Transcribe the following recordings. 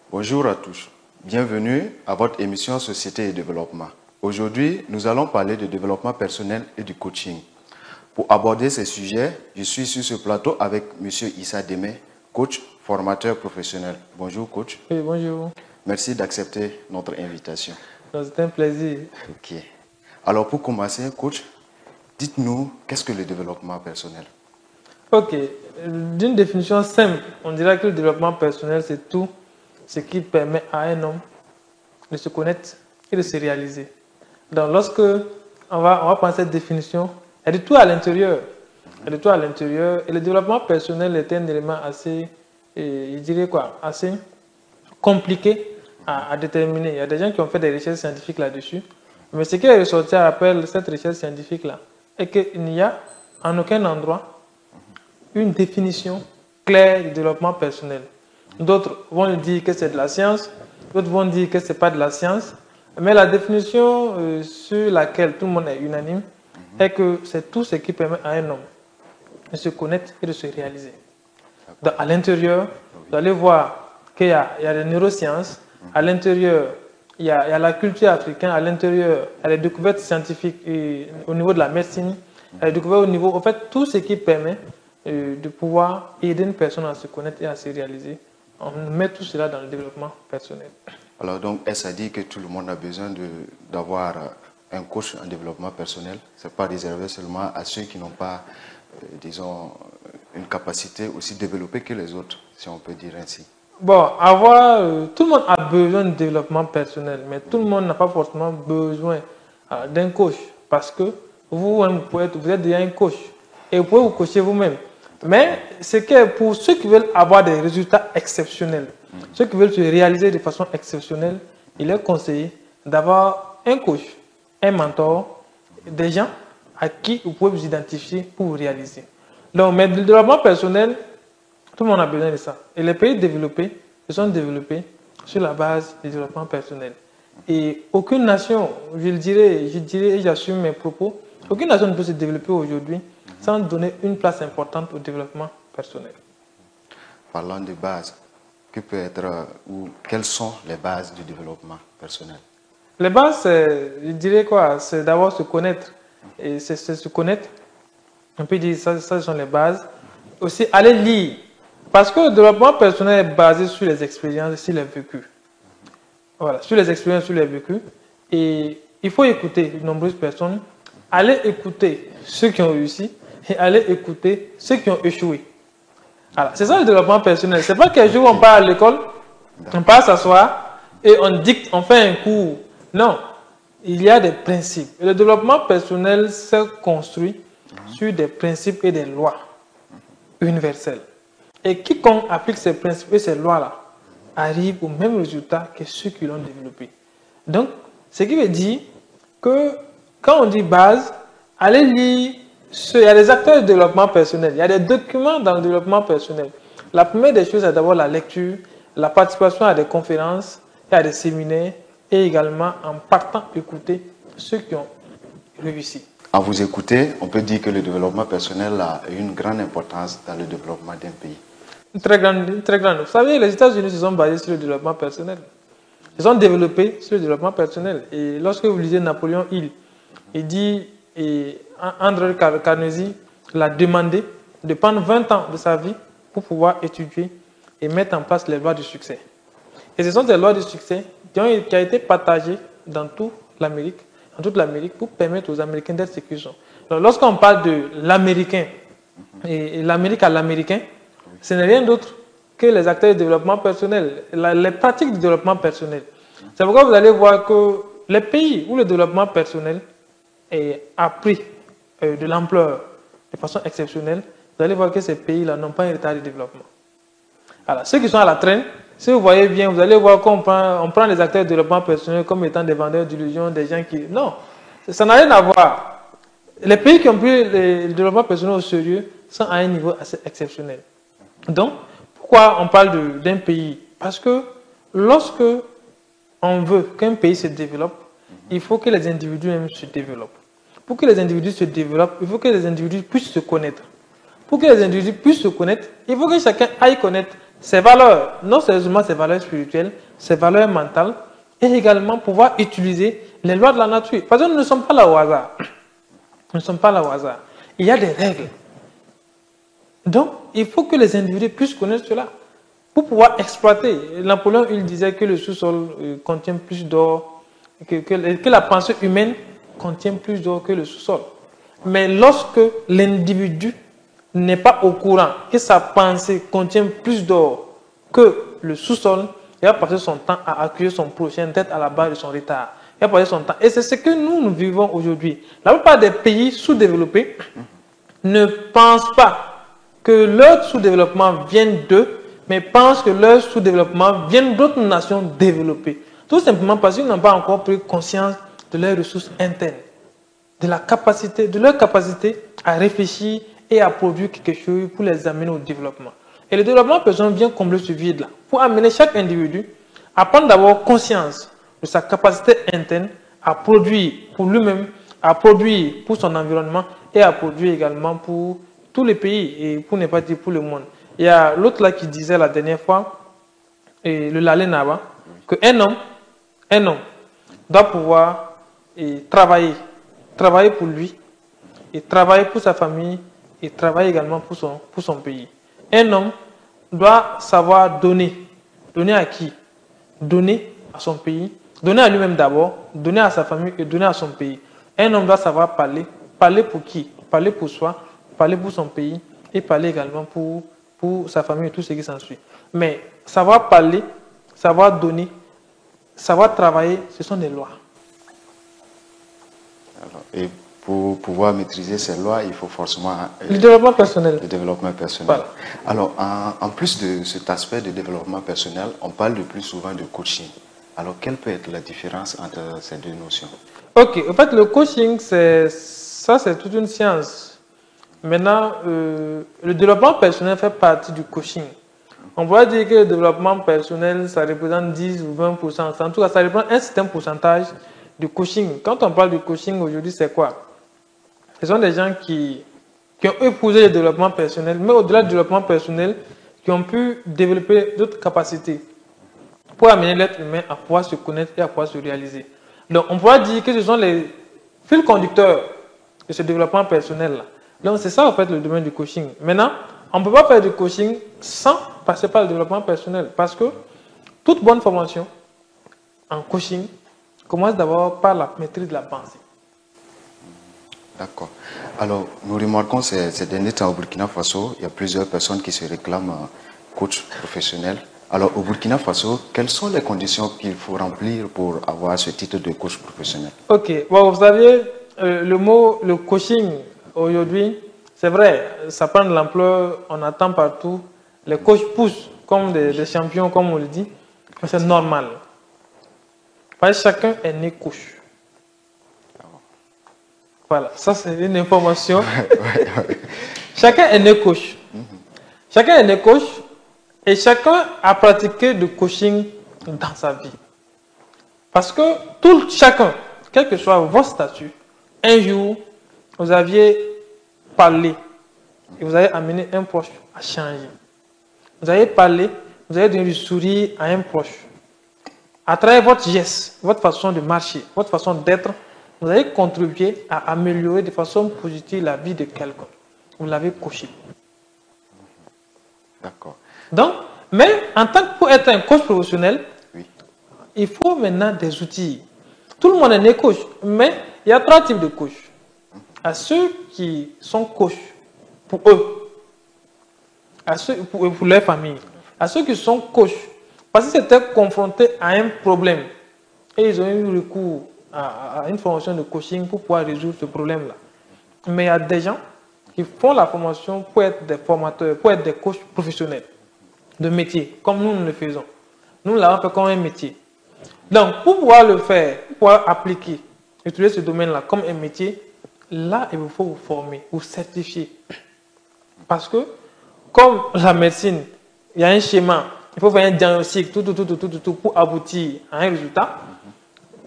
Bonjour à tous, bienvenue à votre émission Société et Développement. Aujourd'hui, nous allons parler de développement personnel et du coaching. Pour aborder ces sujets, je suis sur ce plateau avec M. Issa Demé, coach, formateur professionnel. Bonjour coach. Oui, bonjour. Merci d'accepter notre invitation. C'est un plaisir. Ok. Alors pour commencer, coach, dites-nous qu'est-ce que le développement personnel? Ok, d'une définition simple, on dirait que le développement personnel, c'est tout ce qui permet à un homme de se connaître et de se réaliser. Donc, lorsque on va prendre cette définition, il y a de tout à l'intérieur. Il y a de tout à l'intérieur. Et le développement personnel est un élément assez, je dirais quoi, assez compliqué à déterminer. Il y a des gens qui ont fait des recherches scientifiques là-dessus. Mais ce qui est ressorti après cette recherche scientifique-là est qu'il n'y a en aucun endroit une définition claire du développement personnel. D'autres vont dire que c'est de la science, d'autres vont dire que ce n'est pas de la science. Mais la définition sur laquelle tout le monde est unanime est que c'est tout ce qui permet à un homme de se connaître et de se réaliser. Donc, à l'intérieur, vous allez voir qu'il y a des neurosciences, à l'intérieur, il y a la culture africaine, à l'intérieur, il y a les découvertes scientifiques au niveau de la médecine, il y a les découvertes au niveau, en fait, tout ce qui permet de pouvoir aider une personne à se connaître et à se réaliser. On met tout cela dans le développement personnel. Alors donc, est-ce à dire que tout le monde a besoin d'avoir un coach en développement personnel? Ce n'est pas réservé seulement à ceux qui n'ont pas, disons, une capacité aussi développée que les autres, si on peut dire ainsi. Bon, tout le monde a besoin de développement personnel, mais tout le monde n'a pas forcément besoin d'un coach, parce que vous êtes déjà un coach et vous pouvez vous coacher vous-même. Mais c'est que pour ceux qui veulent avoir des résultats exceptionnels, ceux qui veulent se réaliser de façon exceptionnelle, il est conseillé d'avoir un coach, un mentor, des gens à qui vous pouvez vous identifier pour vous réaliser. Donc, mais le développement personnel, tout le monde a besoin de ça. Et les pays développés se sont développés sur la base du développement personnel. Et aucune nation, je dirais et j'assume mes propos, aucune nation ne peut se développer aujourd'hui sans donner une place importante au développement personnel. Parlant de base, quelles sont les bases du développement personnel? Les bases, je dirais quoi? C'est d'abord se connaître. Et c'est se connaître. On peut dire ça, ce sont les bases. Aussi, aller lire. Parce que le développement personnel est basé sur les expériences, sur les vécus. Voilà, sur les expériences, sur les vécus. Et il faut écouter de nombreuses personnes. Aller écouter ceux qui ont réussi et aller écouter ceux qui ont échoué. Voilà, c'est ça le développement personnel. C'est pas qu'un jour on part à l'école, on part s'asseoir et on dicte, on fait un cours. Non, il y a des principes. Et le développement personnel se construit sur des principes et des lois universelles. Et quiconque applique ces principes et ces lois-là arrive au même résultat que ceux qui l'ont développé. Donc, ce qui veut dire que quand on dit base, allez lire, il y a des acteurs de développement personnel, il y a des documents dans le développement personnel. La première des choses, c'est d'abord la lecture, la participation à des conférences et à des séminaires, et également en partant écouter ceux qui ont réussi. En vous écouter, on peut dire que le développement personnel a une grande importance dans le développement d'un pays. Une très grande. Vous savez, les États-Unis se sont basés sur le développement personnel. Ils sont développés sur le développement personnel. Et lorsque vous lisez Napoléon Hill, il dit, et André Carnegie l'a demandé de prendre 20 ans de sa vie pour pouvoir étudier et mettre en place les lois du succès. Et ce sont des lois du succès qui ont été partagées dans toute l'Amérique pour permettre aux Américains d'être ce qu'ils sont. Donc, lorsqu'on parle de l'Américain et l'Amérique à l'Américain, ce n'est rien d'autre que les acteurs de développement personnel, les pratiques de développement personnel. C'est pourquoi vous allez voir que les pays où le développement personnel a pris de l'ampleur de façon exceptionnelle, vous allez voir que ces pays-là n'ont pas un retard de développement. Alors, ceux qui sont à la traîne, si vous voyez bien, vous allez voir qu'on prend les acteurs de développement personnel comme étant des vendeurs d'illusions, des gens qui... Non, ça n'a rien à voir. Les pays qui ont pris le développement personnel au sérieux sont à un niveau assez exceptionnel. Donc, pourquoi on parle d'un pays? Parce que lorsque on veut qu'un pays se développe, il faut que les individus même se développent. Pour que les individus se développent, il faut que les individus puissent se connaître. Pour que les individus puissent se connaître, il faut que chacun aille connaître ses valeurs, non seulement ses valeurs spirituelles, ses valeurs mentales, et également pouvoir utiliser les lois de la nature. Parce que nous ne sommes pas là au hasard. Nous ne sommes pas là au hasard. Il y a des règles. Donc, il faut que les individus puissent connaître cela pour pouvoir exploiter. Napoléon, il disait que le sous-sol contient plus d'or, que la pensée humaine contient plus d'or que le sous-sol. Mais lorsque l'individu n'est pas au courant que sa pensée contient plus d'or que le sous-sol, il va passer son temps à accueillir son prochain tête à la barre de son retard. Il va passer son temps. Et c'est ce que nous vivons aujourd'hui. La plupart des pays sous-développés ne pensent pas que leur sous-développement vienne d'eux, mais pensent que leur sous-développement vient d'autres nations développées. Tout simplement parce qu'ils n'ont pas encore pris conscience de leurs ressources internes, de leur capacité à réfléchir et à produire quelque chose pour les amener au développement. Et le développement personnel vient combler ce vide-là, pour amener chaque individu à prendre d'abord conscience de sa capacité interne à produire pour lui-même, à produire pour son environnement et à produire également pour tous les pays et pour ne pas dire pour le monde. Il y a l'autre là qui disait la dernière fois, le Lalé Naba, qu'un homme doit pouvoir travailler pour lui, et travailler pour sa famille, et travailler également pour son pays. Un homme doit savoir donner. Donner à qui? Donner à son pays, donner à lui-même d'abord, donner à sa famille et donner à son pays. Un homme doit savoir parler. Parler pour qui? Parler pour soi, parler pour son pays et parler également pour sa famille et tout ce qui s'ensuit. Mais savoir parler, savoir donner, savoir travailler, ce sont des lois. Alors, et pour pouvoir maîtriser ces lois, il faut forcément... le développement personnel. Le développement personnel. Voilà. Alors, en plus de cet aspect de développement personnel, on parle le plus souvent de coaching. Alors, quelle peut être la différence entre ces deux notions? Ok, en fait, le coaching, c'est toute une science. Maintenant, le développement personnel fait partie du coaching. On pourrait dire que le développement personnel, ça représente 10 ou 20%. En tout cas, ça représente un certain pourcentage du coaching. Quand on parle du coaching aujourd'hui, c'est quoi? Ce sont des gens qui ont épousé le développement personnel, mais au-delà du développement personnel, qui ont pu développer d'autres capacités pour amener l'être humain à pouvoir se connaître et à pouvoir se réaliser. Donc, on pourrait dire que ce sont les fils conducteurs de ce développement personnel-là. Donc, c'est ça, en fait, le domaine du coaching. Maintenant, on ne peut pas faire du coaching sans passer par le développement personnel, parce que toute bonne formation en coaching commence d'abord par la maîtrise de la pensée. D'accord. Alors, nous remarquons ces derniers temps au Burkina Faso, il y a plusieurs personnes qui se réclament coach professionnel. Alors, au Burkina Faso, quelles sont les conditions qu'il faut remplir pour avoir ce titre de coach professionnel? Ok. Bon, vous savez, le coaching, aujourd'hui, c'est vrai, ça prend de l'ampleur, on attend partout. Les coachs poussent comme des champions, comme on le dit. Mais c'est normal. Parce que chacun est né coach. Voilà, ça c'est une information. Chacun est né coach. Chacun est né coach et chacun a pratiqué du coaching dans sa vie. Parce que chacun, quel que soit votre statut, un jour, vous aviez parlé et vous avez amené un proche à changer. Vous avez parlé, vous avez donné du sourire à un proche. À travers votre geste, votre façon de marcher, votre façon d'être, vous avez contribué à améliorer de façon positive la vie de quelqu'un. Vous l'avez coaché. D'accord. Donc, mais pour être un coach professionnel, oui, il faut maintenant des outils. Tout le monde est né coach, mais il y a 3 types de coachs. À ceux qui sont coachs pour eux, à ceux pour leur famille, à ceux qui sont coachs parce qu'ils étaient confrontés à un problème et ils ont eu recours à une formation de coaching pour pouvoir résoudre ce problème-là. Mais il y a des gens qui font la formation pour être des formateurs, pour être des coachs professionnels de métier, comme nous le faisons. Nous l'avons fait comme un métier. Donc, pour pouvoir le faire, pour pouvoir appliquer, utiliser ce domaine-là comme un métier, là, il faut vous former, vous certifier. Parce que, comme la médecine, il y a un schéma, il faut faire un diagnostic, tout, pour aboutir à un résultat.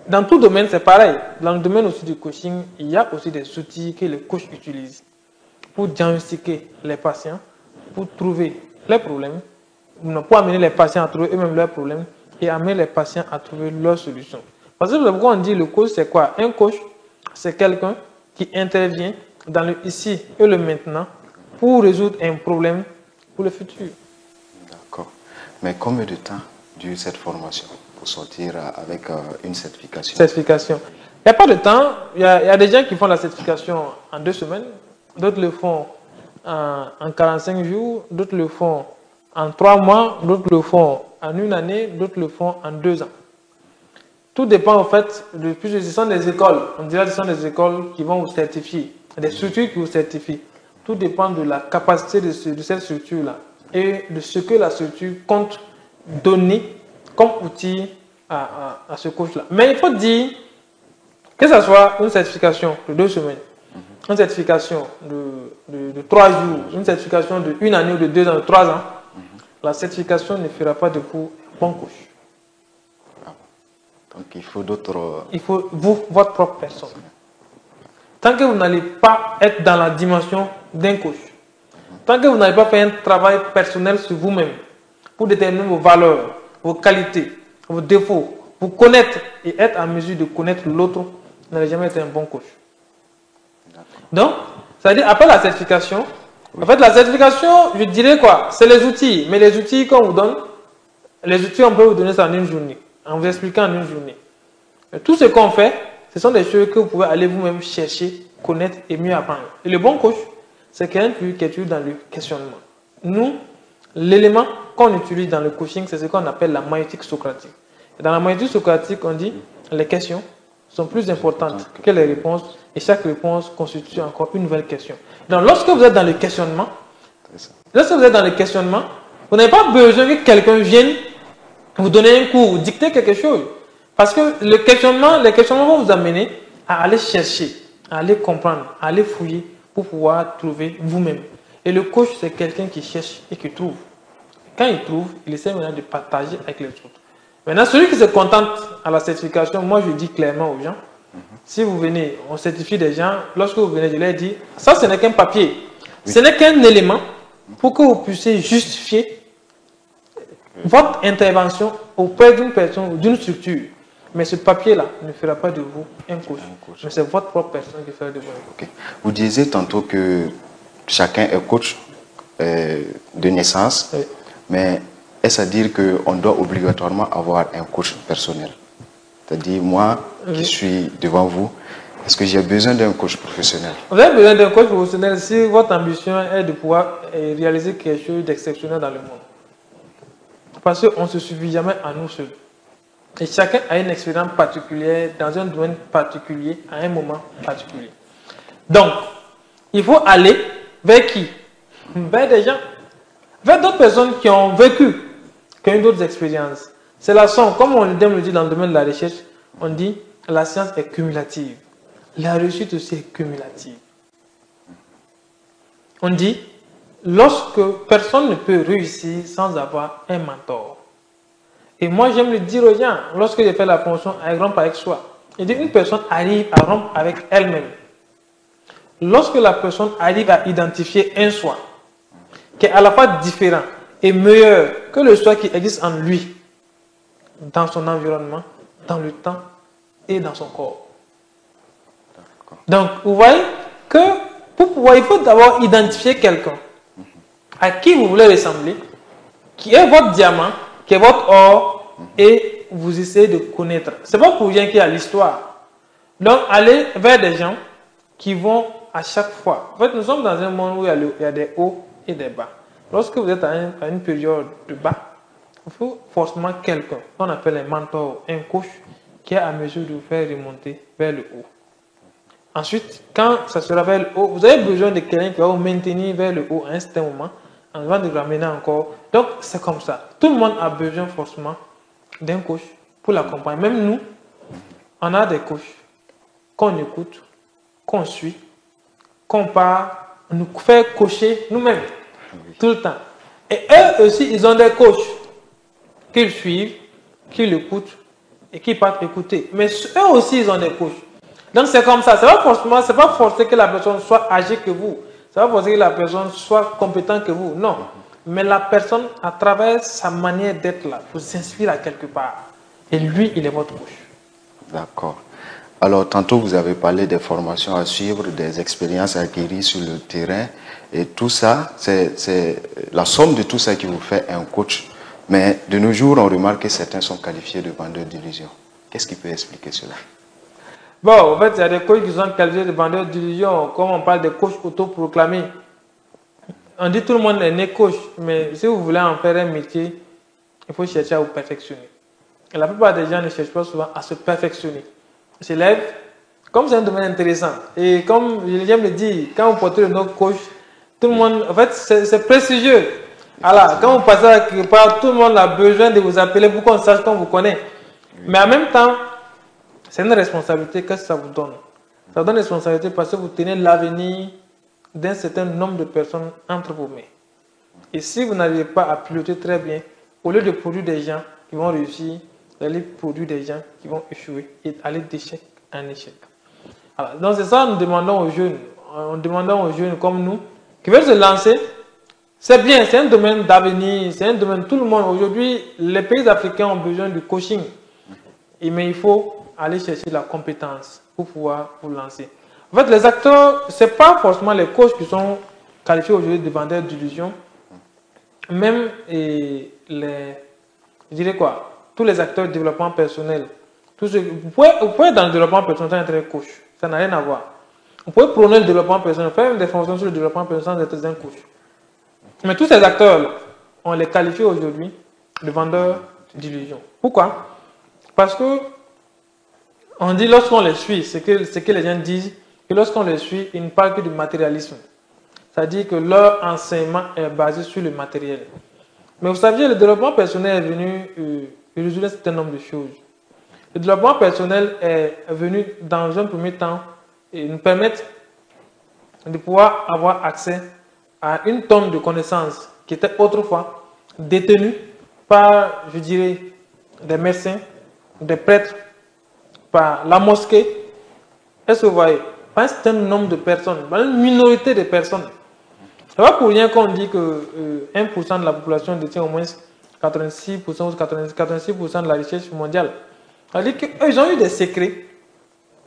Dans tout domaine, c'est pareil. Dans le domaine aussi du coaching, il y a aussi des outils que les coachs utilisent pour diagnostiquer les patients, pour trouver les problèmes, pour amener les patients à trouver eux-mêmes leurs problèmes et amener les patients à trouver leurs solutions. Parce que pourquoi on dit le coach, c'est quoi? Un coach, c'est quelqu'un qui intervient dans le ici et le maintenant pour résoudre un problème pour le futur. D'accord. Mais combien de temps dure cette formation pour sortir avec une certification? Certification. Il n'y a pas de temps. Il y a des gens qui font la certification en 2 semaines, d'autres le font en 45 jours, d'autres le font en 3 mois, d'autres le font en 1 année, d'autres le font en 2 ans. Tout dépend en fait, ce sont des écoles, on dirait que ce sont des écoles qui vont vous certifier, des structures qui vous certifient. Tout dépend de la capacité de cette structure-là et de ce que la structure compte donner comme outil à ce coach-là. Mais il faut dire que ce soit une certification de 2 semaines, une certification de 3 jours, une certification de 1 année ou de 2 ans, de 3 ans, la certification ne fera pas de vous un bon coach. Donc il faut d'autres... Il faut vous, votre propre personne. Tant que vous n'allez pas être dans la dimension d'un coach, tant que vous n'allez pas faire un travail personnel sur vous-même pour déterminer vos valeurs, vos qualités, vos défauts, vous connaître et être en mesure de connaître l'autre, vous n'allez jamais être un bon coach. Donc, ça veut dire après la certification, en fait la certification, je dirais quoi? C'est les outils, mais les outils qu'on vous donne, les outils on peut vous donner ça en 1 journée, en vous expliquant en 1 journée. Mais tout ce qu'on fait, ce sont des choses que vous pouvez aller vous-même chercher, connaître et mieux apprendre. Et le bon coach, c'est quelqu'un qui est dans le questionnement. Nous, l'élément qu'on utilise dans le coaching, c'est ce qu'on appelle la maïeutique socratique. Et dans la maïeutique socratique, on dit les questions sont plus importantes que les réponses et chaque réponse constitue encore une nouvelle question. Donc, lorsque vous êtes dans le questionnement, vous n'avez pas besoin que quelqu'un vienne vous donner un cours, dicter quelque chose. Parce que les questionnements vont vous amener à aller chercher, à aller comprendre, à aller fouiller pour pouvoir trouver vous-même. Et le coach, c'est quelqu'un qui cherche et qui trouve. Quand il trouve, il essaie maintenant de partager avec les autres. Maintenant, celui qui se contente à la certification, moi je dis clairement aux gens, si vous venez, on certifie des gens, lorsque vous venez, je leur dis, ça ce n'est qu'un papier. Oui. Ce n'est qu'un élément pour que vous puissiez justifier votre intervention auprès d'une personne ou d'une structure. Mais ce papier-là ne fera pas de vous un coach. Mais c'est votre propre personne qui fera de vous un coach. Okay. Vous disiez tantôt que chacun est coach de naissance, oui. Mais est-ce à dire qu'on doit obligatoirement avoir un coach personnel? C'est-à-dire, moi, oui, qui suis devant vous, est-ce que j'ai besoin d'un coach professionnel? Vous avez besoin d'un coach professionnel si votre ambition est de pouvoir réaliser quelque chose d'exceptionnel dans le monde. Parce qu'on ne se suffit jamais à nous seuls. Et chacun a une expérience particulière, dans un domaine particulier, à un moment particulier. Donc, il faut aller vers qui? Vers des gens, vers d'autres personnes qui ont vécu, qui ont eu d'autres expériences. C'est la somme, comme on le dit dans le domaine de la recherche, on dit la science est cumulative. La réussite aussi est cumulative. On dit, lorsque personne ne peut réussir sans avoir un mentor. Et moi, j'aime le dire aux gens, lorsque j'ai fait la promotion avec rompre avec soi, je dis une personne arrive à rompre avec elle-même. Lorsque la personne arrive à identifier un soi qui est à la fois différent et meilleur que le soi qui existe en lui, dans son environnement, dans le temps et dans son corps. Donc, vous voyez que pour pouvoir, il faut d'abord identifier quelqu'un à qui vous voulez ressembler, qui est votre diamant, qui est votre or, et vous essayez de connaître. Ce n'est pas pour rien qu'il y a l'histoire. Donc, allez vers des gens qui vont à chaque fois. En fait, nous sommes dans un monde où il y a des hauts et des bas. Lorsque vous êtes à une période de bas, il faut forcément quelqu'un qu'on appelle un mentor, un coach, qui est à mesure de vous faire remonter vers le haut. Ensuite, quand ça sera vers le haut, vous avez besoin de quelqu'un qui va vous maintenir vers le haut à un certain moment, avant de vous ramener encore. Donc, c'est comme ça. Tout le monde a besoin forcément d'un coach pour l'accompagner. Même nous, on a des coachs qu'on écoute, qu'on suit, qu'on part, nous fait coacher nous-mêmes, tout le temps. Et eux aussi, ils ont des coachs qu'ils suivent, qu'ils écoutent et qui partent écouter. Mais eux aussi, ils ont des coachs. Donc, c'est comme ça. Ce n'est pas forcé que la personne soit âgée que vous. Ça va forcer que la personne soit compétente que vous. Non. Mais la personne, à travers sa manière d'être là, vous inspire à quelque part. Et lui, il est votre coach. D'accord. Alors, tantôt, vous avez parlé des formations à suivre, des expériences acquises sur le terrain. Et tout ça, c'est la somme de tout ça qui vous fait un coach. Mais de nos jours, on remarque que certains sont qualifiés de vendeurs d'illusions. Qu'est-ce qui peut expliquer cela? Bon, en fait, il y a des coachs qui sont qualifiés de vendeurs d'illusions, comme on parle des coachs autoproclamés. On dit tout le monde est né coach, mais si vous voulez en faire un métier, il faut chercher à vous perfectionner. Et la plupart des gens ne cherchent pas souvent à se perfectionner. Ils se lèvent, comme c'est un domaine intéressant, et comme j'aime le dire, quand vous portez le nom coach, tout le monde, en fait, c'est prestigieux. Alors, quand vous passez à quelque part, tout le monde a besoin de vous appeler pour qu'on sache qu'on vous connaît. Mais en même temps, c'est une responsabilité. Qu'est-ce que ça vous donne? Ça vous donne une responsabilité parce que vous tenez l'avenir d'un certain nombre de personnes entre vos mains. Et si vous n'arrivez pas à piloter très bien, au lieu de produire des gens qui vont réussir, vous allez produire des gens qui vont échouer et aller d'échec en échec. Alors, donc c'est ça, nous demandons aux jeunes comme nous, qui veulent se lancer. C'est bien, c'est un domaine d'avenir, c'est un domaine, tout le monde, aujourd'hui, les pays africains ont besoin du coaching. Mais il faut aller chercher la compétence pour pouvoir vous lancer. En fait, les acteurs, ce n'est pas forcément les coachs qui sont qualifiés aujourd'hui de vendeurs d'illusions. Même je dirais quoi, tous les acteurs de développement personnel. Vous pouvez être dans le développement personnel sans être coach. Ça n'a rien à voir. Vous pouvez prôner le développement personnel, faire des formations sur le développement personnel sans être un coach. Mais tous ces acteurs, on les qualifie aujourd'hui de vendeurs d'illusions. Pourquoi? Parce que on dit lorsqu'on les suit, ce que les gens disent, que lorsqu'on les suit, ils ne parlent que du matérialisme. C'est-à-dire que leur enseignement est basé sur le matériel. Mais vous saviez, le développement personnel est venu résoudre un certain nombre de choses. Le développement personnel est venu dans un premier temps et nous permettre de pouvoir avoir accès à une tonne de connaissances qui était autrefois détenues par, je dirais, des médecins, des prêtres, par la mosquée. Est-ce que vous voyez? Par un certain nombre de personnes, par une minorité de personnes. Ce n'est pas pour rien qu'on dit que 1% de la population détient au moins 86% ou 86% de la richesse mondiale. C'est-à-dire qu'ils ont eu des secrets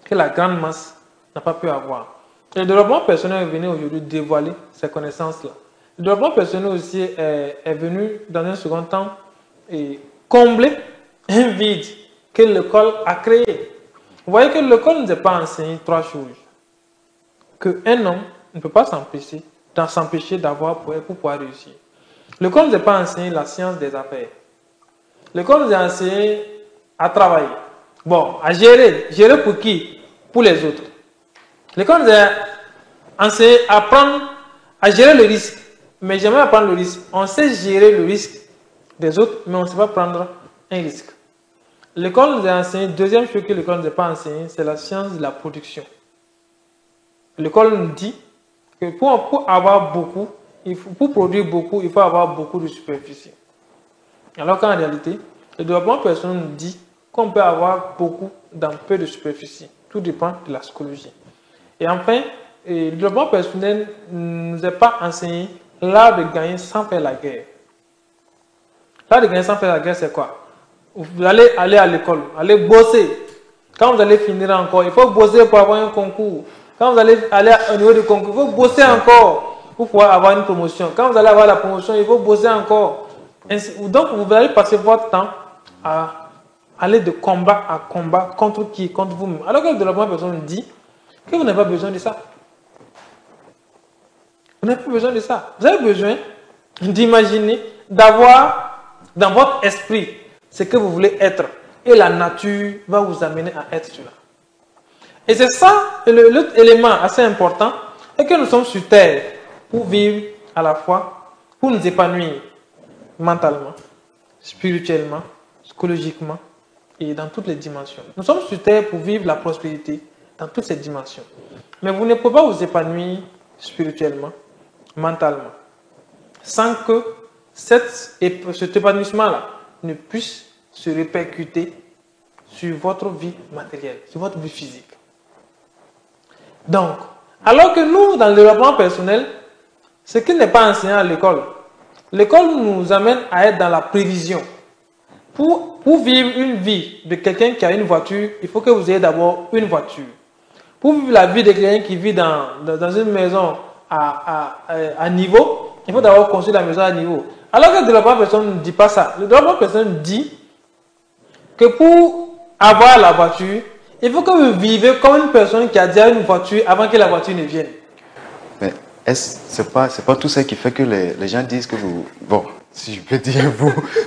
que la grande masse n'a pas pu avoir. Et le développement personnel est venu aujourd'hui dévoiler ces connaissances-là. Le développement personnel aussi est venu dans un second temps et combler un vide que l'école a créé. Vous voyez que l'école ne nous a pas enseigné trois choses. Qu'un homme ne peut pas s'empêcher d'avoir pour pouvoir réussir. L'école ne nous a pas enseigné la science des affaires. L'école nous a enseigné à travailler. Bon, à gérer. Gérer pour qui? Pour les autres. L'école nous a enseigné à à gérer le risque. Mais jamais à prendre le risque. On sait gérer le risque des autres, mais on ne sait pas prendre un risque. L'école nous a enseigné, deuxième chose que l'école ne nous a pas enseigné, c'est la science de la production. L'école nous dit que pour avoir beaucoup, pour produire beaucoup, il faut avoir beaucoup de superficie. Alors qu'en réalité, le développement personnel nous dit qu'on peut avoir beaucoup dans peu de superficie. Tout dépend de la psychologie. Et enfin, le développement personnel ne nous a pas enseigné l'art de gagner sans faire la guerre. L'art de gagner sans faire la guerre, c'est quoi? Vous allez aller à l'école, allez bosser. Quand vous allez finir encore, il faut bosser pour avoir un concours. Quand vous allez aller au niveau du concours, il faut bosser encore pour pouvoir avoir une promotion. Quand vous allez avoir la promotion, il faut bosser encore. Donc, vous allez passer votre temps à aller de combat à combat contre qui? Contre vous-même. Alors que le développement personnel dit que vous n'avez pas besoin de ça. Vous n'avez pas besoin de ça. Vous avez besoin d'imaginer, d'avoir dans votre esprit ce que vous voulez être. Et la nature va vous amener à être cela. Et c'est ça, l'autre élément assez important, c'est que nous sommes sur terre pour vivre à la fois, pour nous épanouir mentalement, spirituellement, psychologiquement et dans toutes les dimensions. Nous sommes sur terre pour vivre la prospérité dans toutes ces dimensions. Mais vous ne pouvez pas vous épanouir spirituellement, mentalement, sans que cet épanouissement-là ne puisse se répercuter sur votre vie matérielle, sur votre vie physique. Donc, alors que nous, dans le développement personnel, ce qui n'est pas enseigné à l'école, L'école nous amène à être dans la prévision. Pour vivre une vie de quelqu'un qui a une voiture, il faut que vous ayez d'abord une voiture. Pour vivre la vie de quelqu'un qui vit dans une maison à niveau, il faut d'abord construire la maison à niveau. Alors que le développement personnel ne dit pas ça. Le développement personnel dit que pour avoir la voiture, il faut que vous vivez comme une personne qui a déjà une voiture avant que la voiture ne vienne. Mais c'est pas tout ça qui fait que les gens disent que vous... Bon, si je peux dire,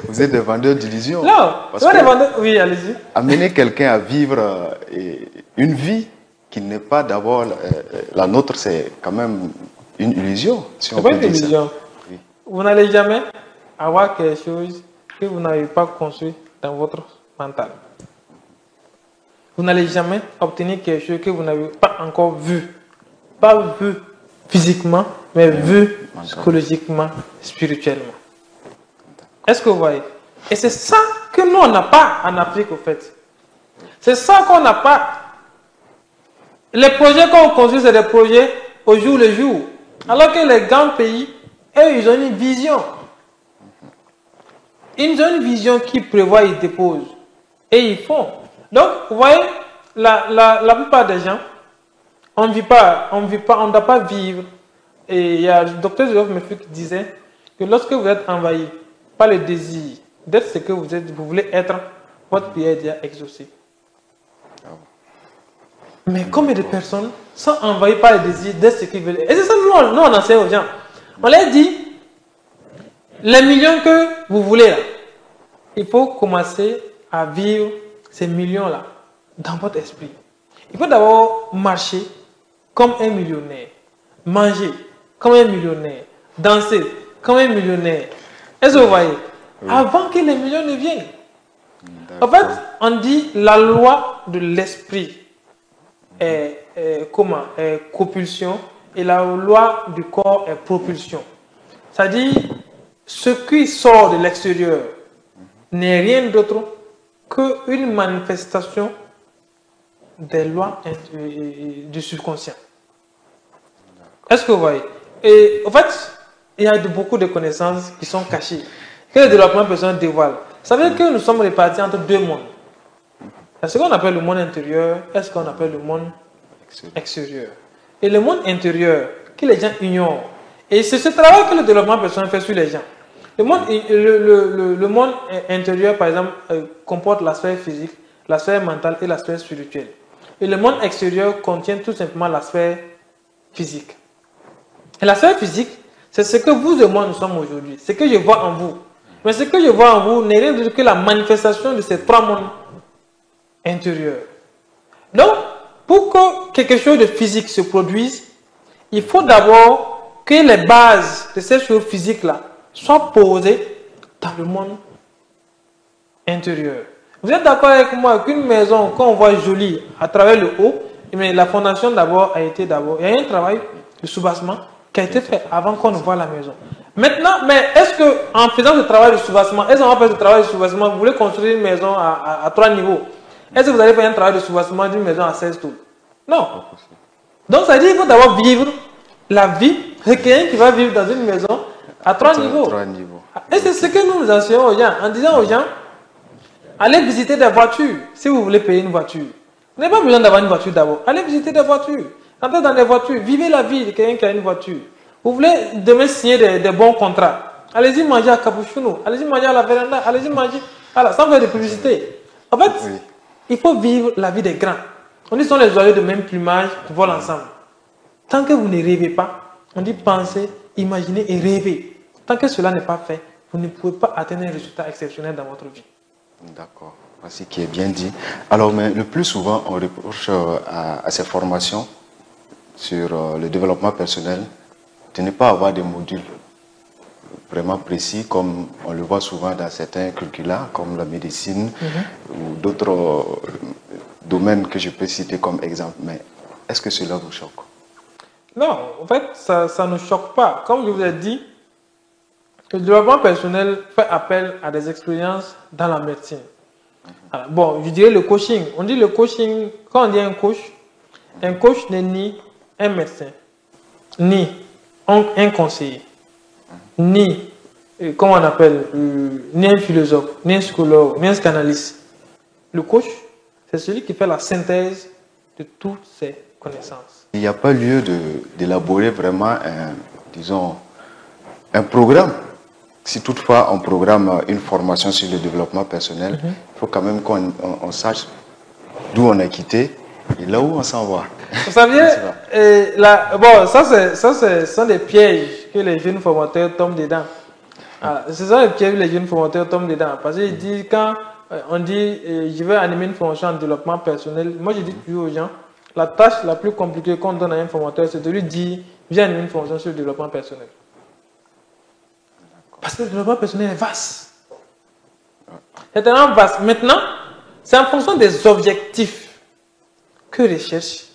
vous êtes des vendeurs d'illusions. Non, c'est pas des vendeurs... Oui, allez-y. Amener quelqu'un à vivre une vie qui n'est pas d'abord la nôtre, c'est quand même une illusion. Si c'est pas une illusion. Oui. Vous n'allez jamais avoir quelque chose que vous n'avez pas construit dans votre mental. Vous n'allez jamais obtenir quelque chose que vous n'avez pas encore vu. Pas vu physiquement, mais vu psychologiquement, spirituellement. Est-ce que vous voyez? Et c'est ça que nous, on n'a pas en Afrique, au fait. C'est ça qu'on n'a pas. Les projets qu'on construit, c'est des projets au jour le jour. Alors que les grands pays, eux, ils ont une vision. Ils ont une vision qui prévoit, ils déposent. Et ils font. Donc, vous voyez, la plupart des gens, on ne doit pas vivre. Et il y a le docteur Joseph Murphy qui disait que lorsque vous êtes envahi par le désir d'être ce que vous voulez être, votre prière est déjà exaucée. Mais combien de personnes sont envahies par le désir d'être ce qu'ils veulent être? Et c'est ça que nous on enseigne aux gens. On leur dit, les millions que vous voulez là, il faut commencer à vivre ces millions-là dans votre esprit. Il faut d'abord marcher comme un millionnaire, manger comme un millionnaire, danser comme un millionnaire. Est-ce que vous voyez? Oui. Avant que les millions ne viennent. En fait, on dit la loi de l'esprit est propulsion et la loi du corps est propulsion. C'est-à-dire, ce qui sort de l'extérieur n'est rien d'autre qu'une manifestation des lois du subconscient. Est-ce que vous voyez? Et en fait, il y a beaucoup de connaissances qui sont cachées, que le développement personnel dévoile. Vous savez que nous sommes répartis entre deux mondes. Il y a ce qu'on appelle le monde intérieur et ce qu'on appelle le monde extérieur. Et le monde intérieur, que les gens ignorent. Et c'est ce travail que le développement personnel fait sur les gens. Le monde intérieur, par exemple, comporte la sphère physique, la sphère mentale et la sphère spirituelle. Et le monde extérieur contient tout simplement la sphère physique. Et la sphère physique, c'est ce que vous et moi nous sommes aujourd'hui. Ce que je vois en vous. Mais ce que je vois en vous n'est rien d'autre que la manifestation de ces trois mondes intérieurs. Donc, pour que quelque chose de physique se produise, il faut d'abord que les bases de ces choses physiques-là soient posées dans le monde intérieur. Vous êtes d'accord avec moi qu'une maison, quand on voit jolie à travers le haut, mais la fondation d'abord a été d'abord. Il y a un travail de soubassement qui a été fait avant qu'on ne voit la maison. Maintenant, mais est-ce qu'en faisant ce travail de soubassement, est-ce qu'on va faire ce travail de soubassement, vous voulez construire une maison à 3 niveaux, est-ce que vous allez faire un travail de soubassement d'une maison à 16 tours? Non. Donc ça veut dire qu'il faut d'abord vivre la vie de quelqu'un qui va vivre dans une maison à 3 niveaux. Et c'est ce que nous enseignons aux gens, en disant aux gens, allez visiter des voitures si vous voulez payer une voiture. Vous n'avez pas besoin d'avoir une voiture d'abord. Allez visiter des voitures. Entrez dans des voitures. Vivez la vie de quelqu'un qui a une voiture. Vous voulez demain signer des bons contrats. Allez-y manger à Cappuccino. Allez-y manger à la véranda. Allez-y manger. Voilà, sans faire de publicité. En fait, il faut vivre la vie des grands. On dit que ce sont les oiseaux de même plumage qui volent ensemble. Tant que vous ne rêvez pas, on dit pensez, imaginez et rêvez. Tant que cela n'est pas fait, vous ne pouvez pas atteindre un résultat exceptionnel dans votre vie. D'accord. Voici qui est bien dit. Alors, mais le plus souvent, on reproche à ces formations sur le développement personnel de ne pas avoir des modules vraiment précis, comme on le voit souvent dans certains curricula, comme la médecine ou d'autres domaines que je peux citer comme exemple. Mais est-ce que cela vous choque? Non, en fait, ça ne choque pas. Comme je vous ai dit, le développement personnel fait appel à des expériences dans la médecine. Alors, bon, je dirais le coaching. On dit le coaching, quand on dit un coach n'est ni un médecin, ni un conseiller, ni comment on appelle, ni un philosophe, ni un psychologue, ni un psychanalyste. Le coach, c'est celui qui fait la synthèse de toutes ces connaissances. Il n'y a pas lieu d'élaborer vraiment disons, un programme. Si toutefois on programme une formation sur le développement personnel, il faut quand même qu'on sache d'où on a quitté et là où on s'en va. Vous saviez, bon, ça ce sont des pièges que les jeunes formateurs tombent dedans. Ce sont des pièges que les jeunes formateurs tombent dedans. Parce qu'ils disent, quand on dit je vais animer une formation en développement personnel, moi je dis toujours aux gens, la tâche la plus compliquée qu'on donne à un formateur, c'est de lui dire viens animer une formation sur le développement personnel. Parce que le développement personnel est vaste. C'est tellement vaste. Maintenant, c'est en fonction des objectifs que recherche.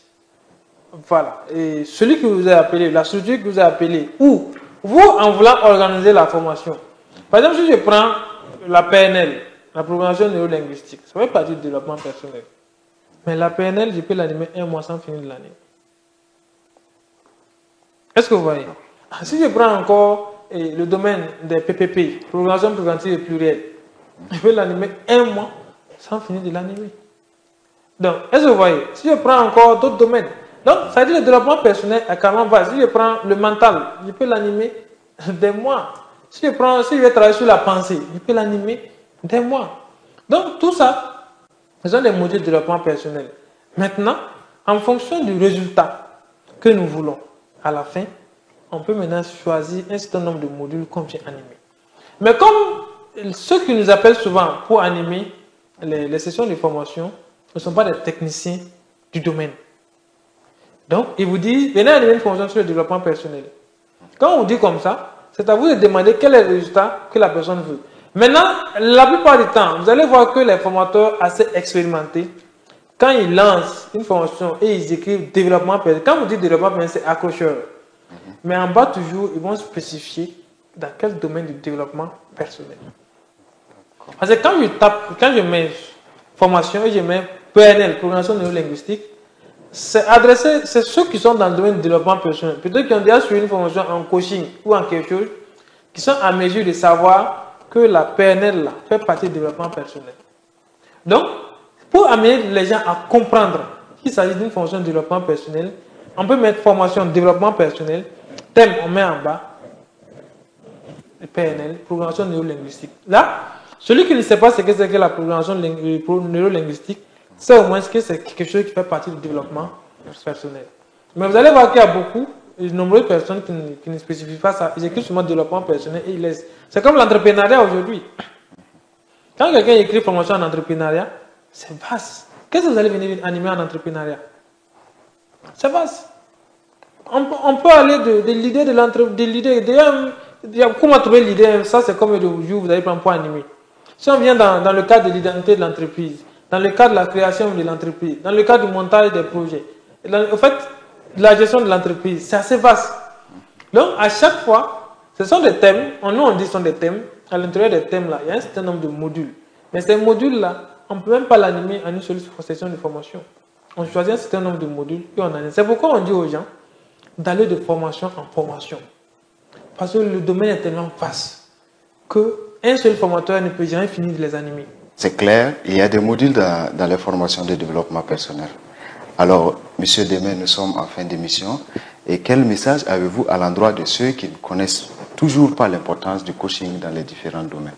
Voilà. Et celui que vous avez appelé, la structure que vous avez appelée, ou vous, en voulant organiser la formation. Par exemple, si je prends la PNL, la programmation neurolinguistique, ça fait partie du développement personnel. Mais la PNL, je peux l'animer un mois sans finir l'année. Est-ce que vous voyez? Si je prends encore le domaine des PPP, programmation préventive et plurielle, je peux l'animer un mois sans finir de l'animer. Donc, est-ce que vous voyez? Si je prends encore d'autres domaines, donc ça veut dire le développement personnel est carrément vaste. Si je prends le mental, je peux l'animer des mois. Si je vais travailler sur la pensée, je peux l'animer des mois. Donc, tout ça, ce sont des modules de développement personnel. Maintenant, en fonction du résultat que nous voulons, à la fin, on peut maintenant choisir un certain nombre de modules qu'on vient animer. Mais comme ceux qui nous appellent souvent pour animer les sessions de formation ne sont pas des techniciens du domaine. Donc, ils vous disent, venez animer une formation sur le développement personnel. Quand on vous dit comme ça, c'est à vous de demander quel est le résultat que la personne veut. Maintenant, la plupart du temps, vous allez voir que les formateurs assez expérimentés, quand ils lancent une formation et ils écrivent développement personnel, quand vous dites développement personnel, c'est accrocheur. Mais en bas, toujours, ils vont spécifier dans quel domaine du développement personnel. Parce que quand je mets formation et je mets PNL, programmation neurolinguistique, c'est ceux qui sont dans le domaine du développement personnel, peut-être qui ont déjà suivi une formation en coaching ou en quelque chose, qui sont en mesure de savoir que la PNL là, fait partie du développement personnel. Donc, pour amener les gens à comprendre qu'il s'agit d'une formation de développement personnel, on peut mettre formation de développement personnel, thème on met en bas, PNL, programmation neurolinguistique. Là, celui qui ne sait pas ce que c'est que la programmation neurolinguistique, c'est au moins que c'est quelque chose qui fait partie du développement personnel. Mais vous allez voir qu'il y a de nombreuses personnes qui ne spécifient pas ça. Ils écrivent seulement développement personnel et ils laissent. C'est comme l'entrepreneuriat aujourd'hui. Quand quelqu'un écrit formation en entrepreneuriat, c'est vaste. Qu'est-ce que vous allez venir animer en entrepreneuriat? C'est vaste. On peut aller de l'idée de l'entrepreneuriat. Comment trouver l'idée? Ça, c'est comme le jour où vous allez prendre pour animer. Si on vient dans le cadre de l'identité de l'entreprise, dans le cadre de la création de l'entreprise, dans le cadre du montage des projets, en fait, la gestion de l'entreprise, c'est assez vaste. Donc, à chaque fois, ce sont des thèmes. Nous, on dit que ce sont des thèmes. À l'intérieur des thèmes, là, il y a un certain nombre de modules. Mais ces modules-là, on ne peut même pas l'animer en une seule session de formation. On choisit un certain nombre de modules et on anime. C'est pourquoi on dit aux gens d'aller de formation en formation. Parce que le domaine est tellement vaste qu'un seul formateur ne peut jamais finir de les animer. C'est clair, il y a des modules dans les formations de développement personnel. Alors, Monsieur Demain, nous sommes en fin d'émission. Et quel message avez-vous à l'endroit de ceux qui ne connaissent toujours pas l'importance du coaching dans les différents domaines?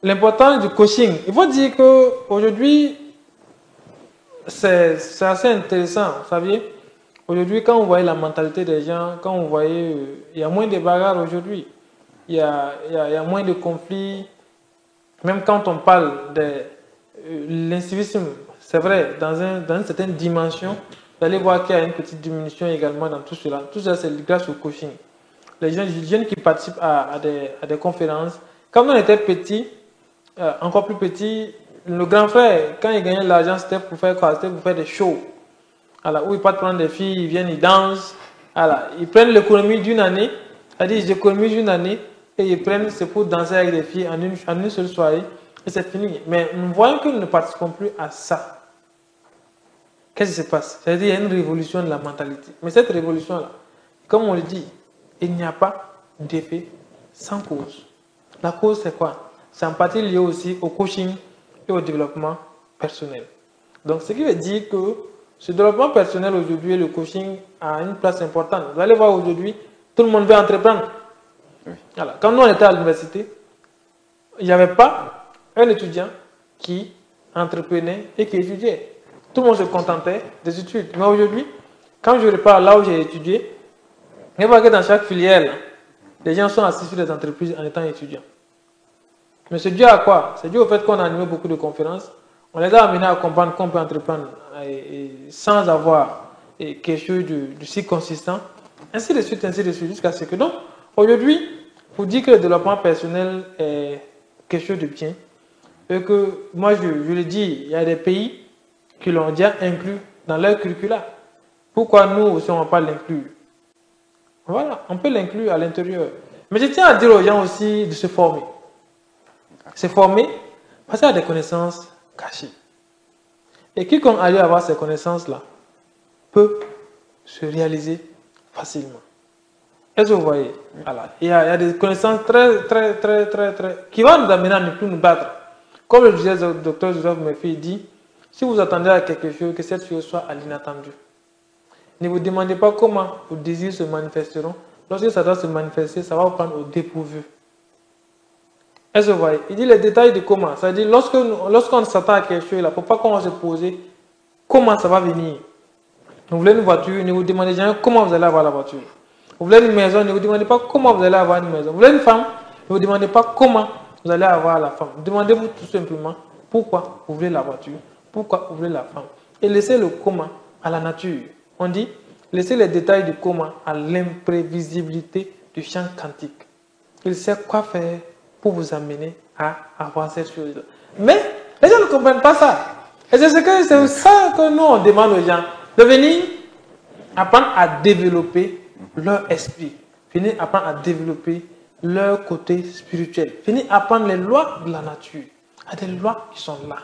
L'importance du coaching, il faut dire qu'aujourd'hui, c'est assez intéressant. Vous savez, aujourd'hui, quand on voyait la mentalité des gens, quand on voyait, il y a moins de bagarres aujourd'hui. Il y a moins de conflits. Même quand on parle de l'incivisme, c'est vrai, dans une certaine dimension, vous allez voir qu'il y a une petite diminution également dans tout cela. Tout ça, c'est grâce au coaching. Les jeunes qui participent à des conférences, quand on était petit, encore plus petit, le grand frère, quand il gagnait l'argent, c'était pour faire quoi? C'était pour faire des shows. Alors, où ils partent prendre des filles, ils viennent, ils dansent. Alors, ils prennent l'économie d'une année, c'est-à-dire j'économise une année, et ils prennent, c'est pour danser avec des filles en une seule soirée, et c'est fini. Mais nous voyons que nous ne participons plus à ça. Qu'est-ce qui se passe? C'est-à-dire qu'il y a une révolution de la mentalité. Mais cette révolution-là, comme on le dit, il n'y a pas d'effet sans cause. La cause, c'est quoi? C'est en partie lié aussi au coaching et au développement personnel. Donc, ce qui veut dire que ce développement personnel aujourd'hui, le coaching a une place importante. Vous allez voir aujourd'hui, tout le monde veut entreprendre. Oui. Voilà. Quand nous, on était à l'université, il n'y avait pas un étudiant qui entreprenait et qui étudiait. Tout le monde se contentait des études. Mais aujourd'hui, quand je repars là où j'ai étudié, je vois que dans chaque filière, les gens sont assis sur les entreprises en étant étudiants. Mais c'est dû à quoi? C'est dû au fait qu'on a animé beaucoup de conférences. On les a amenés à comprendre qu'on peut entreprendre sans avoir quelque chose de si consistant. Ainsi de suite, jusqu'à ce que donc, aujourd'hui, pour dire que le développement personnel est quelque chose de bien, et que moi je le dis, il y a des pays qui l'ont déjà inclus dans leur curricula. Pourquoi nous aussi on ne va pas l'inclure? Voilà, on peut l'inclure à l'intérieur. Mais je tiens à dire aux gens aussi de se former. Se former, parce qu'il y a des connaissances cachées. Et quiconque arrive à avoir ces connaissances-là peut se réaliser facilement. Est-ce que vous voyez? Voilà. Il y a des connaissances très, qui vont nous amener à ne plus nous battre. Comme le disait le docteur Joseph Murphy, il dit, si vous attendez à quelque chose, que cette chose soit à l'inattendu. Ne vous demandez pas comment vos désirs se manifesteront. Lorsque ça doit se manifester, ça va vous prendre au dépourvu. Est-ce que vous voyez? Il dit les détails de comment. C'est-à-dire, lorsqu'on s'attend à quelque chose, il ne faut pas qu'on va se poser comment ça va venir. Vous voulez une voiture, ne vous demandez jamais comment vous allez avoir la voiture. Vous voulez une maison, ne vous demandez pas comment vous allez avoir une maison. Vous voulez une femme, ne vous demandez pas comment vous allez avoir la femme. Demandez-vous tout simplement pourquoi vous voulez la voiture, pourquoi vous voulez la femme. Et laissez le comment à la nature. On dit, laissez les détails du comment à l'imprévisibilité du champ quantique. Il sait quoi faire pour vous amener à avoir cette chose-là. Mais les gens ne comprennent pas ça. Et c'est ça que nous, on demande aux gens. De venir apprendre à développer leur esprit. Venir apprendre à développer leur côté spirituel. Venir apprendre les lois de la nature. Il y a des lois qui sont là.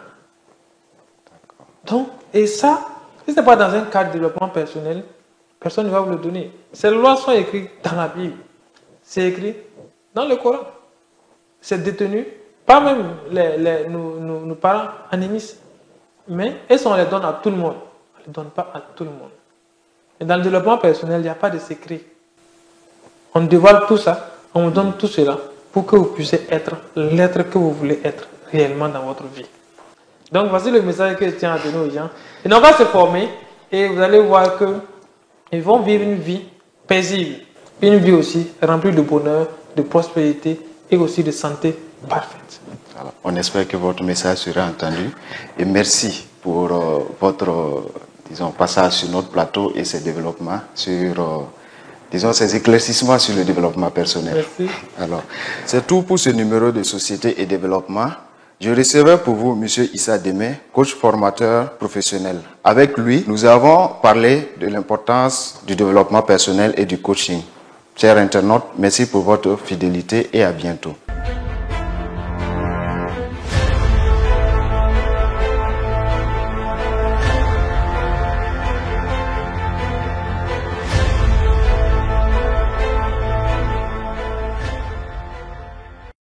Donc, et ça, si ce n'est pas dans un cadre de développement personnel, personne ne va vous le donner. Ces lois sont écrites dans la Bible. C'est écrit dans le Coran. C'est détenu, pas même nos parents animistes, mais elles, on les donne à tout le monde. On ne les donne pas à tout le monde. Et dans le développement personnel, il n'y a pas de secret. On dévoile tout ça, on vous donne tout cela pour que vous puissiez être l'être que vous voulez être réellement dans votre vie. Donc voici le message que je tiens à donner aux gens. Ils n'ont pas se former et vous allez voir qu'ils vont vivre une vie paisible, une vie aussi remplie de bonheur, de prospérité et aussi de santé parfaite. Alors, on espère que votre message sera entendu et merci pour votre passage sur notre plateau et ces développements sur ces éclaircissements sur le développement personnel. Merci. Alors, c'est tout pour ce numéro de Société et Développement. Je recevais pour vous M. Issa Démé, coach formateur professionnel. Avec lui, nous avons parlé de l'importance du développement personnel et du coaching. Chers internautes, merci pour votre fidélité et à bientôt.